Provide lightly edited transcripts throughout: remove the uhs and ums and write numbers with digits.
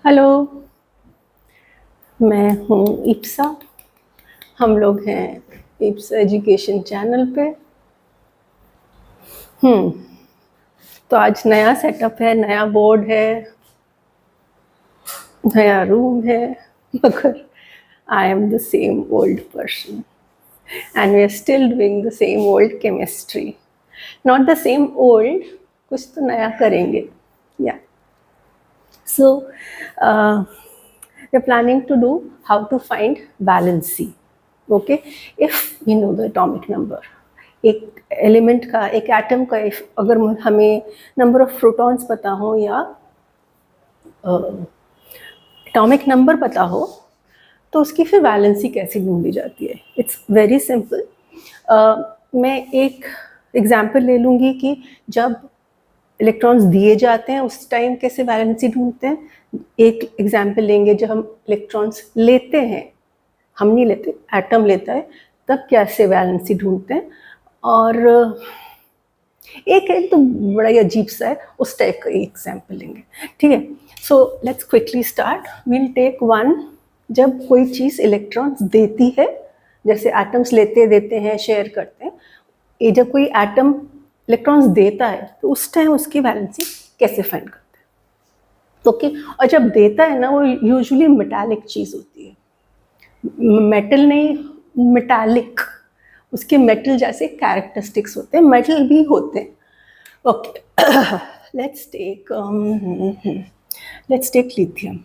Hello. मैं हूँ इप्सा। हम लोग हैं इप्सा एजुकेशन चैनल पे। तो आज नया सेटअप है, नया बोर्ड है, नया रूम है, मगर I am the same old person and we are still doing the same old chemistry. Not the same old, कुछ तो नया करेंगे। या so we're planning to do how to find valency. Okay, if we know the atomic number, एक element का, एक atom का, अगर हमें नंबर ऑफ प्रोटॉन्स पता हो या एटॉमिक नंबर पता हो तो उसकी फिर वैलेंसी कैसे ढूंढी जाती है। It's very simple. मैं एक एग्जांपल ले लूँगी कि जब इलेक्ट्रॉन्स दिए जाते हैं उस टाइम कैसे वैलेंसी ढूंढते हैं। एक एग्जांपल लेंगे जब हम इलेक्ट्रॉन्स लेते हैं, हम नहीं लेते, एटम लेता है, तब कैसे वैलेंसी ढूंढते हैं। और एक तो बड़ा ही अजीब सा है, उस टाइप का एग्जाम्पल लेंगे। ठीक है, so let's quickly start. We'll take one. जब कोई चीज़ इलेक्ट्रॉन्स देती है, जैसे एटम्स देते हैं, शेयर करते हैं, ये जब कोई एटम इलेक्ट्रॉन्स देता है तो उस टाइम उसकी वैलेंसी कैसे फाइंड करते हैं। ओके, और जब देता है ना, वो यूजुअली मेटालिक चीज़ होती है, मेटल नहीं, मेटालिक। उसके मेटल जैसे कैरेक्टरिस्टिक्स होते हैं, मेटल भी होते हैं। Okay, let's take lithium.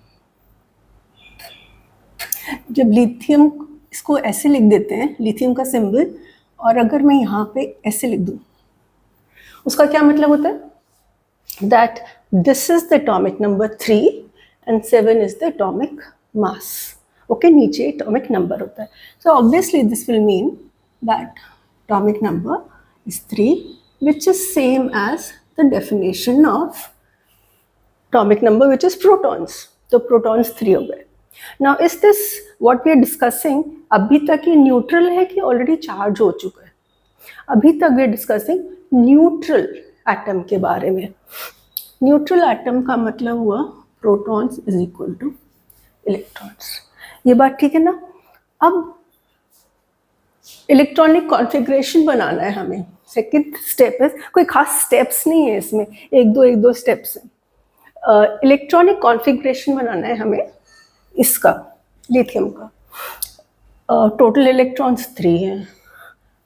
जब लिथियम, इसको ऐसे लिख देते हैं, लिथियम का सिंबल, और अगर मैं यहाँ पे ऐसे लिख दूँ, उसका क्या मतलब होता है? That this is the atomic number 3 and 7 is the atomic mass. Okay, नीचे एटॉमिक नंबर होता है। So obviously this will mean that atomic number is 3, which is same as the definition of atomic number, which is protons. So protons 3 हो गए। Now is this what we are discussing? अभी तक ये neutral है कि already charge हो चुका है? अभी तक we are discussing neutral atom के बारे में। न्यूट्रल एटम का मतलब हुआ protons is equal two electrons. ये बात ठीक है ना? अब इलेक्ट्रॉनिक कॉन्फ़िगरेशन बनाना है हमें। सेकंड स्टेप है, कोई खास स्टेप्स नहीं है इसमें, एक दो स्टेप्स हैं। इलेक्ट्रॉनिक कॉन्फ़िगरेशन बनाना है हमें इसका, लिथियम का। टोटल इलेक्ट्रॉन्स 3 हैं।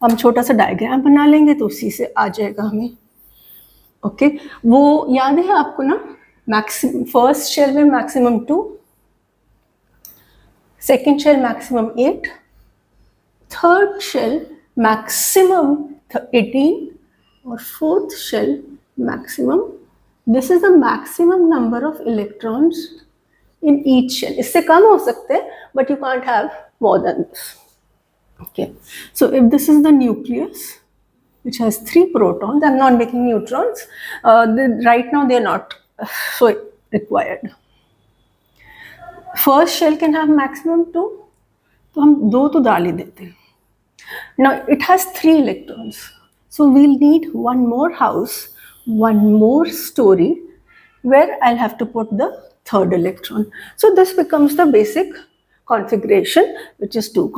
हम छोटा सा डायग्राम बना लेंगे तो उसी से आ जाएगा हमें। ओके, वो याद है आपको ना? मैक्सिमम फर्स्ट शेल में maximum 2, second shell maximum 8, third shell maximum 18 और fourth shell maximum. This is the maximum number of electrons in each shell. इससे कम हो सकते हैं, but you can't have more than this. Okay, so if this is the nucleus which has 3 protons, I'm not making neutrons, right now they are not so required. First shell can have maximum 2, तो हम 2 तो डाल ही देते हैं। Now it has 3 electrons, so we'll need one more house, one more story where I'll have to put the third electron. So this becomes the basic configuration, which is 2,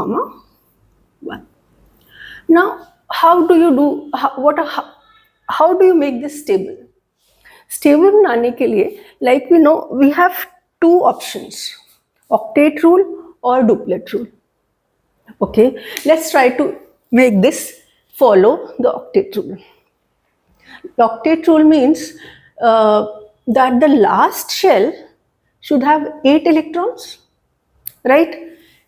1. Now how do you do, how do you make this stable? Stable बनाने के लिए, like we know, we have 2 options, octet rule or duplet rule. Okay, let's try to make this follow the octet rule. The octet rule means that the last shell should have 8 electrons, right?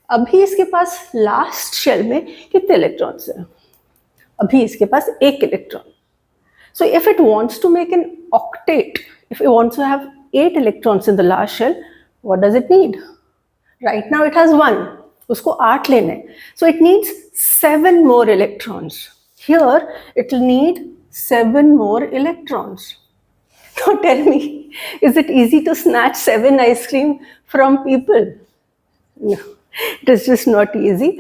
अभी इसके पास last shell में कितने electrons हैं? अभी इसके पास 1 electron. So if it wants to make an octet, if it wants to have 8 electrons in the last shell, what does it need? Right now it has 1. उसको 8 लेने हैं. So it needs 7 more electrons. Here it will need 7 more electrons. Now tell me, is it easy to snatch 7 ice cream from people? No, it is just not easy.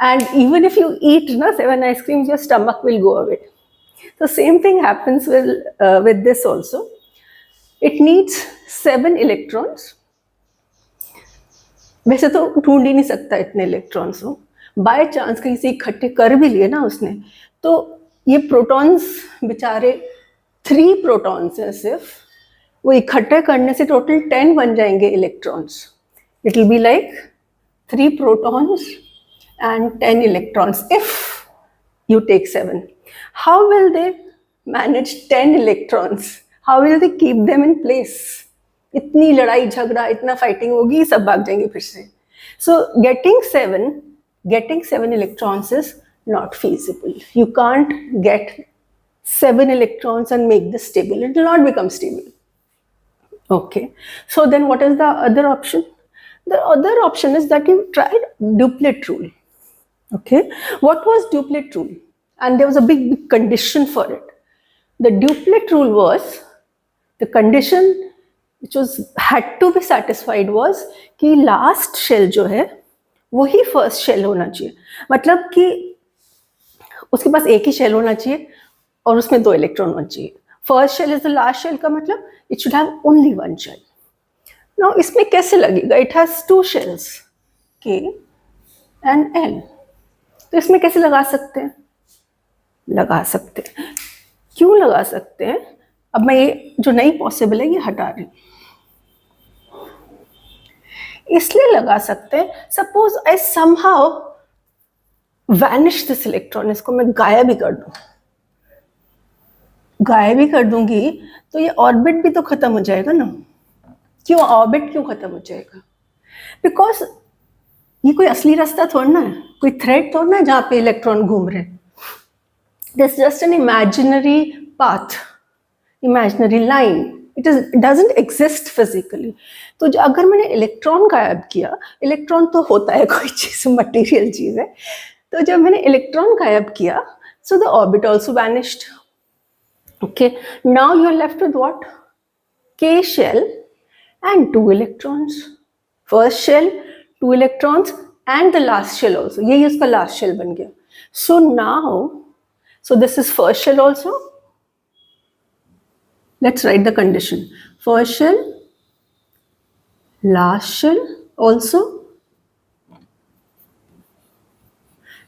And even if you eat 7 ice creams, your stomach will go away. So same thing happens with this also. It needs 7 electrons वैसे तो ढूंढ ही नहीं सकता इतने electrons हो, by chance कहीं से इकट्ठे कर भी लिए ना उसने, तो ये प्रोटॉन्स बेचारे 3 प्रोटॉन्स हैं सिर्फ, वो इकट्ठे करने से टोटल 10 बन जाएंगे electrons. It will be like 3 protons and 10 electrons if you take 7. How will they manage 10 electrons? How will they keep them in place? इतनी लड़ाई झगड़ा, इतना फाइटिंग होगी, सब भाग जाएंगे फिर से. So getting 7 electrons is not feasible. You can't get 7 electrons and make this stable. It will not become stable. Okay. So then what is the other option? The other option is that you tried duplet rule. Okay. What was duplet rule? And there was a big condition for it. The duplet rule was, the condition which was had to be satisfied was कि last shell जो है वही first shell होना चाहिए. मतलब कि उसके पास एक ही shell होना चाहिए और उसमें 2 इलेक्ट्रॉन होना चाहिए. First shell is the last shell का मतलब it should have only 1 shell. Now इसमें कैसे लगेगा? It has 2 shells, K and L. तो इसमें कैसे लगा सकते हैं? लगा सकते हैं. क्यों लगा सकते हैं? अब मैं ये जो नहीं पॉसिबल है ये हटा रही हूँ. इसलिए लगा सकते हैं, suppose I somehow vanish this electron, इसको मैं गायब ही कर दूं, गायब ही कर दूंगी तो ये ऑर्बिट भी तो खत्म हो जाएगा ना. क्यों ऑर्बिट क्यों खत्म हो जाएगा? बिकॉज ये कोई असली रास्ता थोड़ा ना है, कोई थ्रेड थोड़ा ना है जहाँ पे इलेक्ट्रॉन घूम रहे हैं. This just an imaginary path, imaginary line. It doesn't exist physically. तो अगर मैंने इलेक्ट्रॉन गायब किया, इलेक्ट्रॉन तो होता है कोई चीज़, मटेरियल चीज़ है, तो जब मैंने इलेक्ट्रॉन गायब किया, so the orbit also vanished. Okay, now you're left with what? K shell and 2 electrons. First shell, 2 electrons and the last shell also. यही उसका last shell बन गया. So now, so this is first shell also. Let's write the condition. First shell, last shell also,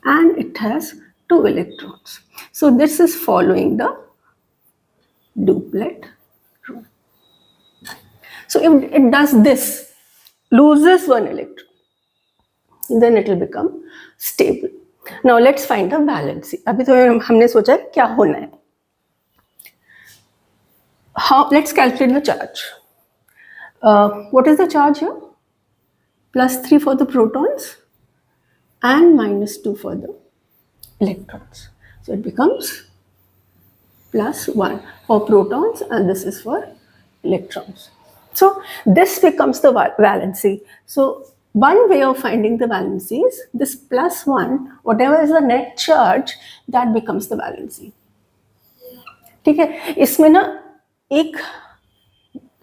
and it has 2 electrons. So this is following the duplet rule. So if it does this, loses 1 electron, then it will become stable. Now let's find the valency. अभी तो हमने सोचा क्या होना है. How? Let's calculate the charge. What is the charge here? +3 for the protons and -2 for the electrons. So it becomes +1 for protons and this is for electrons. So this becomes the valency. So one way of finding the valency is this +1, whatever is the net charge, that becomes the valency. ठीक है. इसमें ना एक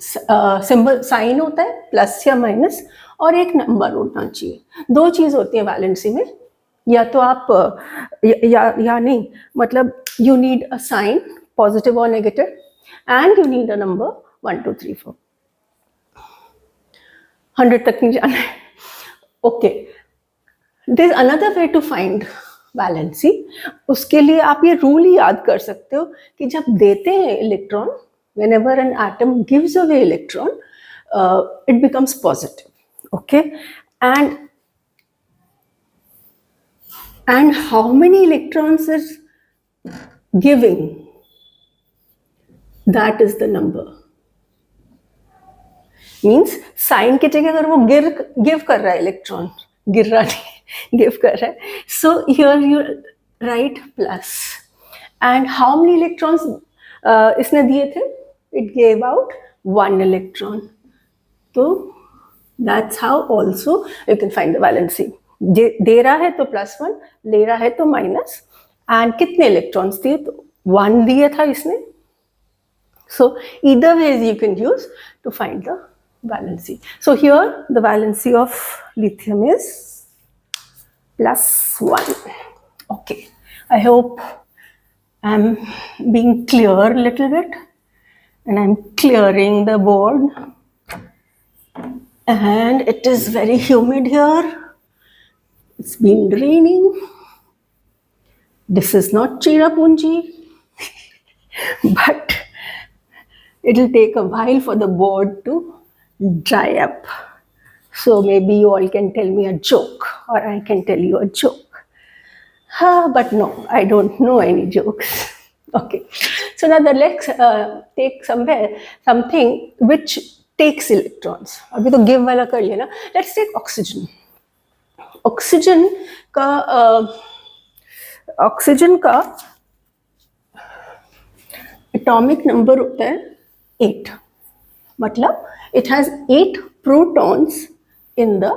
symbol sign होता है plus या minus और एक नंबर होना चाहिए. 2 चीज़ होती है वैलेंसी में, या तो आप या नहीं, मतलब you need a sign positive और negative and you need a number 1 2 3 4. 100 तक नहीं जाना है. Okay, there is another way to find valency. उसके लिए आप ये रूल ही याद कर सकते हो कि जब देते हैं electron, whenever an atom gives away electron, it becomes positive. Okay, and how many electrons is giving? That is the number. Means sign की जगह अगर वो give कर रहा है इलेक्ट्रॉन, गिर रहा नहीं, give कर रहा है. So here you write plus. And how many electrons इसने दिए थे? It gave out 1 electron. So that's how also you can find the valency. दे रहा है तो +1, ले रहा है तो माइनस. एंड कितने इलेक्ट्रॉन्स दिए? तो 1 दिया था इसने. So either ways you can use to find the valency. So here the valency of lithium is +1. Okay, I hope I'm being clear a little bit. And I'm clearing the board and it is very humid here. It's been raining. This is not Cherrapunji, but it'll take a while for the board to dry up. So maybe you all can tell me a joke, or I can tell you a joke. But no, I don't know any jokes. Okay. So now let's take something which takes electrons. अभी तो give वाला कर लिया ना. Let's take oxygen. Oxygen का atomic number होता है 8. मतलब it has 8 protons in the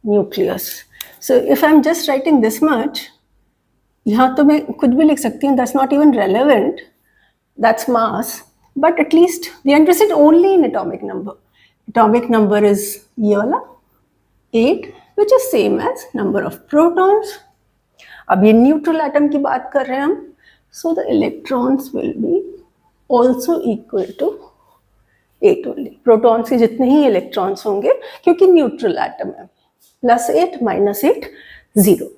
nucleus. So if I'm just writing this much, यहाँ तो मैं कुछ भी लिख सकती हूँ. That's not even relevant. That's mass. But at least we are interested only in atomic number. Atomic number is ये वाला 8, which is same as number of protons. अब ये neutral atom की बात कर रहे हैं हम. So the electrons will be also equal to 8 only. Protons के जितने ही electrons होंगे क्योंकि neutral atom है. Plus 8 minus 8 0.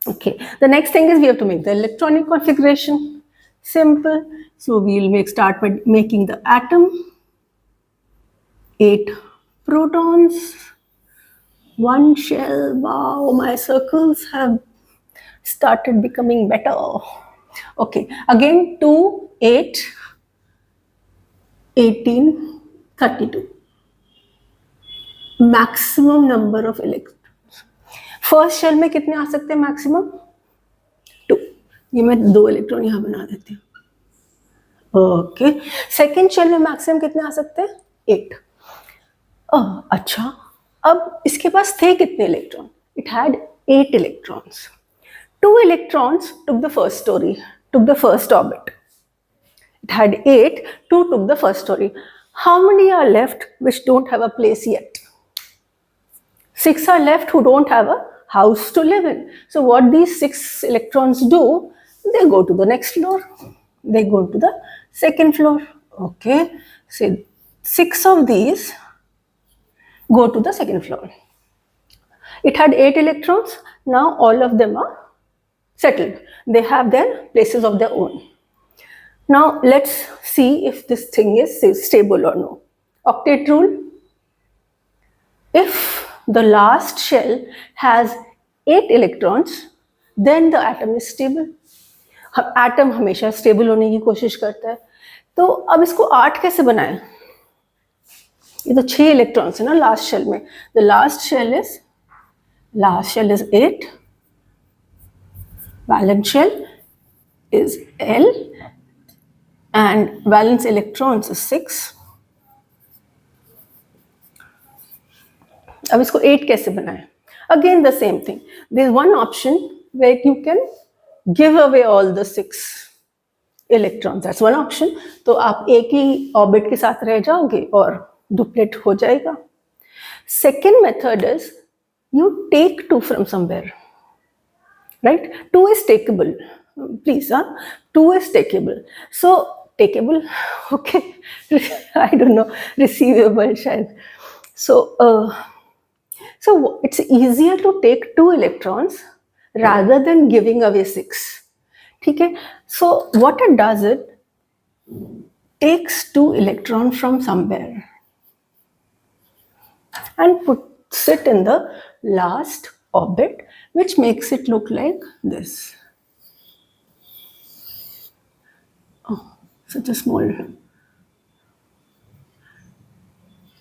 Okay. The next thing is we have to make the electronic configuration. Simple. So we will start by making the atom. 8 protons. 1 shell. Wow, my circles have started becoming better. Okay, again 2, 8, 18, 32. Maximum number of electrons. First shell में कितने आ सकते हैं maximum? 2. ये मैं 2 electron यहाँ बना देती हूँ. ओके. सेकेंड शेल में मैक्सिमम कितने आ सकते हैं? 8. अच्छा, अब इसके पास थे कितने electron? It had 8 electrons. 2 electrons took the first story, took the first orbit. It had 8, 2 took the first story. How many are left which don't have a place yet? 6 are left who don't have a house to live in. So what these 6 electrons do, they go to the next floor. They go to the second floor. Okay, so 6 of these go to the second floor. It had 8 electrons. Now all of them are settled. They have their places of their own. Now let's see if this thing is stable or no. Octet rule. If the last shell has 8 electrons, then the atom is stable. Atom हमेशा stable होने की कोशिश करता है. तो अब इसको 8 कैसे बनाएं? ये तो 6 electrons है ना last shell में. The last shell is 8. Valence shell is L and valence electrons is 6. अब इसको 8 कैसे बनाएं? Again the same thing. There is one option where you can give away all the 6 electrons. That's one option. तो आप एक ही orbit के साथ रह जाओगे और duplet हो जाएगा. Second method is you take 2 from somewhere. Right? 2 is takeable. Please, 2 is takeable. So, takeable, okay. I don't know, receivable, shayad. So it's easier to take 2 electrons rather than giving away 6. Okay? So, what it does, it takes 2 electrons from somewhere and puts it in the last orbit, which makes it look like this. Oh, such a small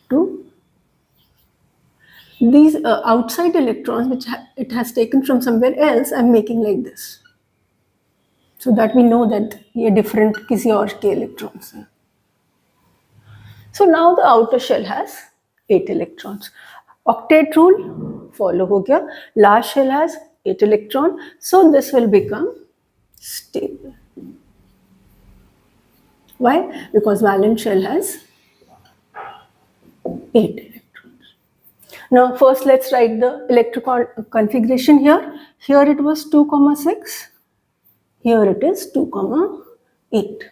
2. These outside electrons, which it has taken from somewhere else, I'm making like this, so that we know that ये different किसी और के electrons हैं. So now the outer shell has 8 electrons. Octet rule follow हो गया. Last shell has 8 electrons, so this will become stable. Why? Because valence shell has 8 electrons. Now first let's write the electron configuration here. Here it was 2,6. Here it is 2,8.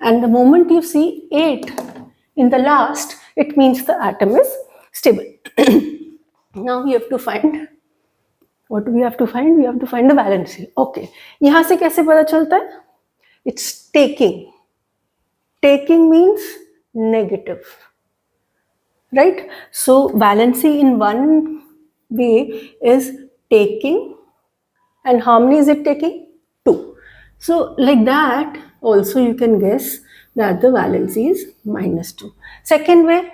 And the moment you see 8 In the last, it means the atom is stable. Now we have to find, what do we have to find? We have to find the valency. Okay, यहाँ से कैसे पता चलता है? It's taking. Taking means negative, right? So valency in one way is taking, and how many is it taking? 2. So like that also you can guess that the valency is -2. Second way,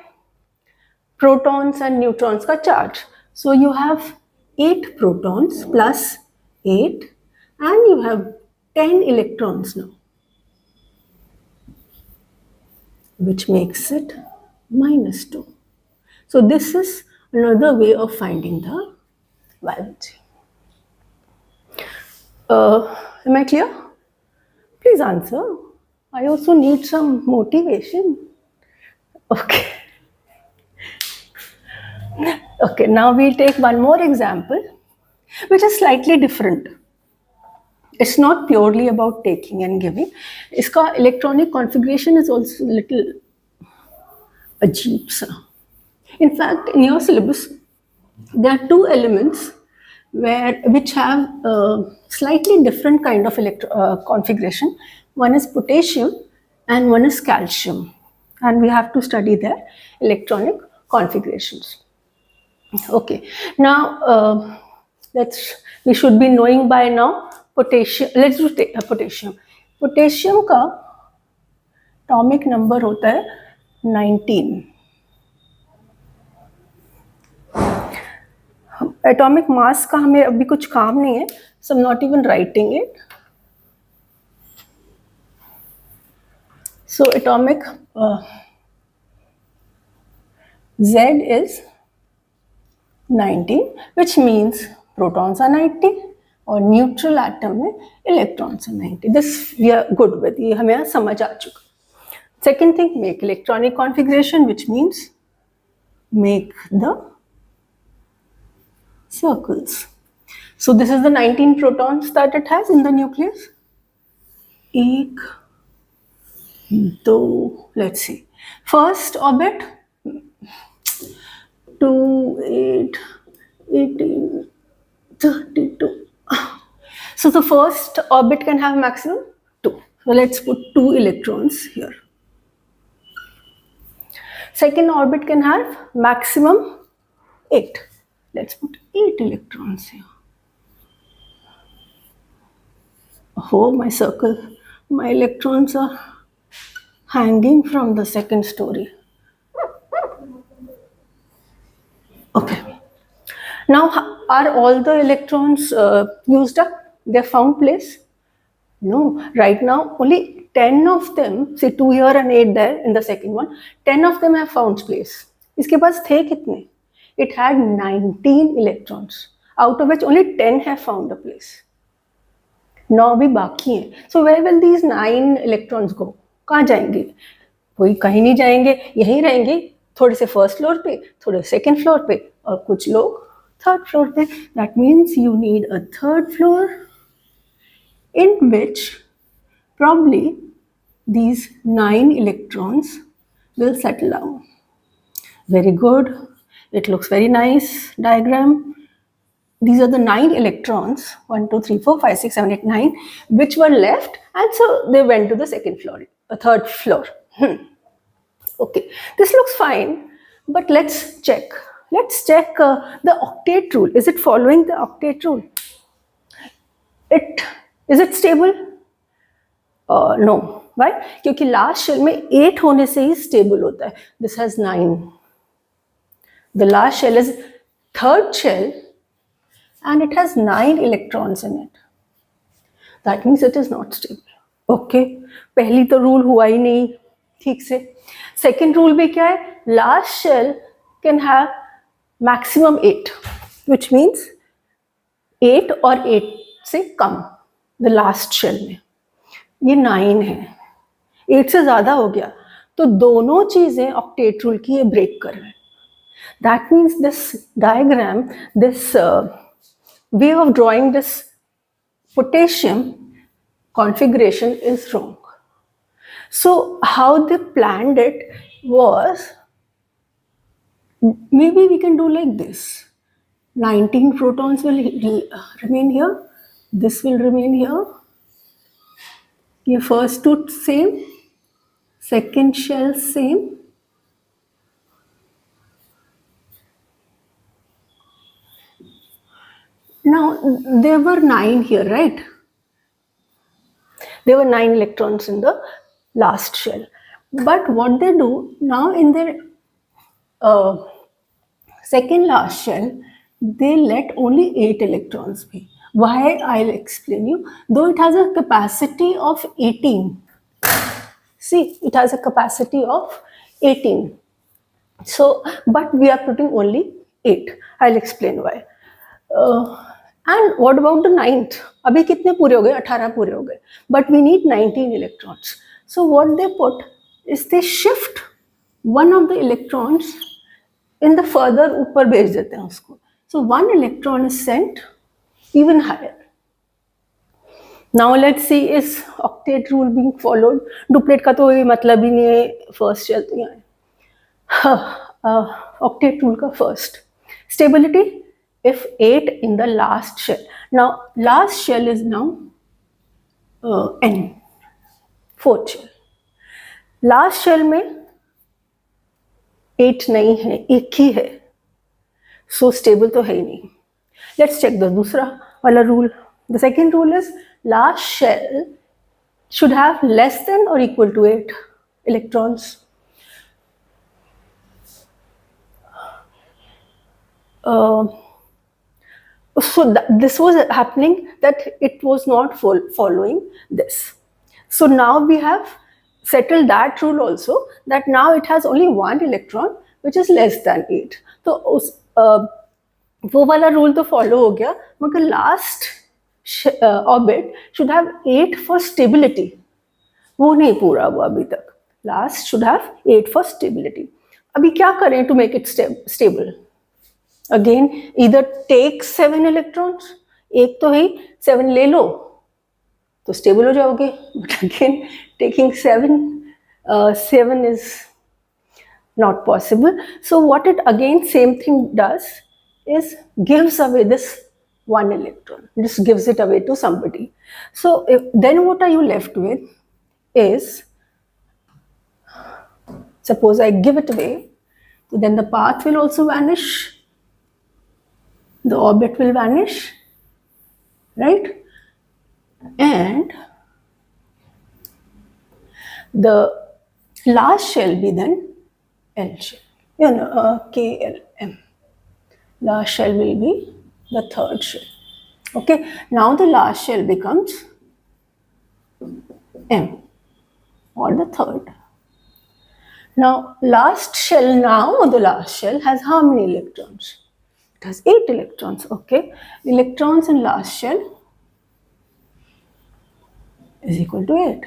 protons and neutrons ka charge. So you have 8 protons plus 8, and you have 10 electrons now, which makes it -2. So this is another way of finding the valency. Am I clear? Please answer. I also need some motivation. Okay. Okay, now we'll take one more example, which is slightly different. It's not purely about taking and giving. Iska electronic configuration is also a little ajeeb sa. In fact, in your syllabus, there are 2 elements which have a slightly different kind of configuration. One is potassium and one is calcium, and we have to study their electronic configurations. Okay, now we should be knowing by now potassium. Let's do potassium. Potassium का atomic number होता है 19. Atomic mass का हमें अभी कुछ काम नहीं है, so I'm not even writing it. So atomic Z is 19, which means protons are 90 और neutral atom में electrons are 90. This we are good with. ये हमें समझ आ चुका. Second thing, make electronic configuration, which means make the circles. So this is the 19 protons that it has in the nucleus. 1, 2, let's see. First orbit, 2, 8, 18, 32. So the first orbit can have maximum 2. So let's put 2 electrons here. Second orbit can have maximum 8. Let's put 8 electrons here. Oh, my circle. My electrons are hanging from the second story. Okay. Now, are all the electrons used up? They found place? No. Right now, only 10 of them, say 2 here and 8 there in the second one, 10 of them have found place. इसके पास थे कितने? It had 19 electrons, out of which only 10 have found a place. 9 भी बाकी हैं. So where will these 9 electrons go? कहाँ जाएंगे? कोई कहीं नहीं जाएंगे, यहीं रहेंगे. थोड़े से फर्स्ट फ्लोर पे, थोड़े सेकंड फ्लोर पे, और कुछ लोग थर्ड फ्लोर पे. That means you need a third floor in which probably these 9 electrons will settle down. Very good. It looks very nice diagram. These are the 9 electrons, 1, 2, 3, 4, 5, 6, 7, 8, 9, which were left, and so they went to the second floor, third floor. Okay, this looks fine, but let's check. Let's check the octet rule. Is it following the octet rule? Is it stable? No. Why? क्योंकि last shell में 8 होने से ही stable होता है. This has 9. The last shell is third shell, and it has 9 electrons in it. That means it is not stable. Okay. पहली तो rule हुआ ही नहीं ठीक से. Second rule भी क्या है? Last shell can have maximum 8, which means 8 और 8 से कम. The last shell में ये 9 है. 8 से ज़्यादा हो गया तो दोनों चीज़ें octet rule की ये break कर रहे हैं. That means this diagram, this way of drawing this potassium configuration is wrong. So how they planned it was, maybe we can do like this: 19 protons will remain here, this will remain here, ये first two same, second shell same, now there were 9 here, right? There were 9 electrons in the last shell. But what they do now in their second last shell, they let only 8 electrons be. Why? I'll explain you. Though it has a capacity of 18. See, it has a capacity of 18. So, but we are putting only 8. I'll explain why. And what about the 9th? अभी कितने पूरे हो गए? 18 पूरे हो गए. But we need 19 electrons. So what they put is they shift one of the electrons in the further ऊपर भेज देते हैं उसको. So one electron is sent even higher. Now let's see, is octet rule being followed? Duplet का तो ये मतलब ही नहीं है, first shell तो यहाँ है. Octet rule का first. Stability, if 8 in the last shell. Now last shell is now n, fourth shell. Last shell में 8 नहीं है, एक ही है, so stable तो है ही नहीं. Let's check the दूसरा वाला rule. The second rule is last shell should have less than or equal to 8 electrons. So this was happening, that it was not following this. So now we have settled that rule also, that now it has only 1 electron which is less than 8. तो उस वो वाला rule तो follow हो गया, मगर last orbit should have 8 for stability. वो नहीं पूरा हुआ अभी तक. Last should have 8 for stability. अभी क्या करें to make it stable? Again, either take 7 electrons, एक तो है, 7 ले लो तो stable हो जाओगे. But again, taking 7 is not possible. So what it again same thing does is gives away this 1 electron, just gives it away to somebody. So then what are you left with is, suppose I give it away, so then the path will also vanish, the orbit will vanish, right? And the last shall be then L shell, KLM. Last shell will be the third shell. Okay, now the last shell becomes M, or the third. Now last shell, the last shell has how many electrons? It has 8 electrons. Okay, electrons in last shell is equal to 8.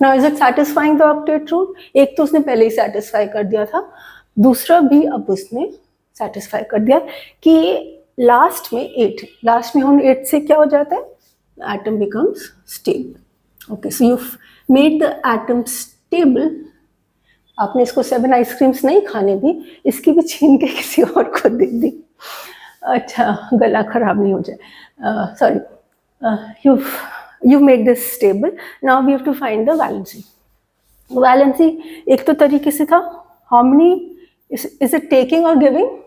Now is it satisfying the octet rule? एक तो उसने पहले ही satisfy कर दिया था, दूसरा भी अब उसने satisfy कर दिया कि last में 8, last में हम 8 से क्या हो जाता है? The atom becomes stable. Okay, so you've made the atom stable. आपने इसको 7 आइसक्रीम्स नहीं खाने दी, इसकी भी छीन के किसी और को दे दी. अच्छा, गला खराब नहीं हो जाए. Sorry, you've made this stable. Now we have to find the valency. Valency एक तो तरीके से था, how many is it taking or giving?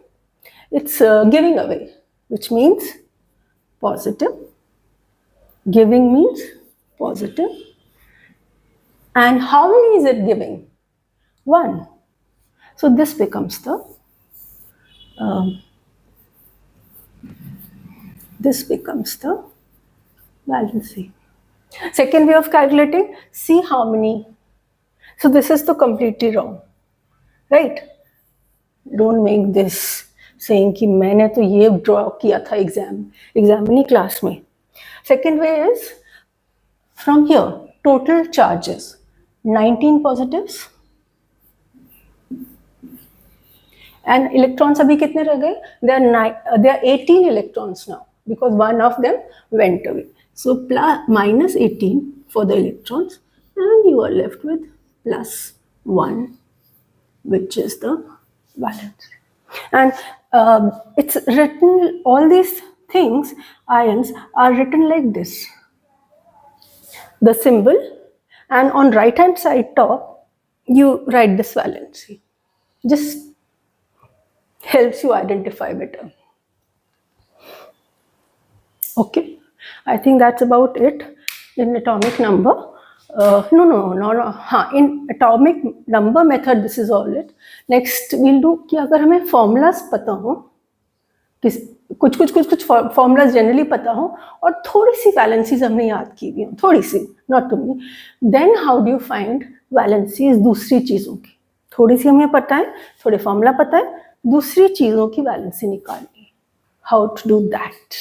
It's giving away, which means positive. Giving means positive. And how many is it giving? 1. So this becomes the valency. Second way of calculating, see how many. So this is the completely wrong, right? Don't make this saying कि मैंने तो ये draw किया था exam नहीं class में. Second way is from here, total charges 19 positives and electrons अभी कितने रह गए? There are 18 electrons now because one of them went away. So minus 18 for the electrons, and you are left with +1, which is the valence. And it's written, all these things, ions are written like this, the symbol, and on right hand side top you write this valency. Just helps you identify better. Okay, I think that's about it in atomic number. हाँ, in atomic number method this is all it. Next we'll do कि अगर हमें formulas पता हो, कुछ formulas generally पता हो और थोड़ी सी वैलेंसीज हमने याद की हुई हो, थोड़ी सी, not to me, then how do you find valencies दूसरी चीज़ों की? थोड़ी सी हमें पता है, थोड़े फॉर्मूला पता है, दूसरी चीज़ों की वैलेंसी निकालनी, हाउ टू डू दैट?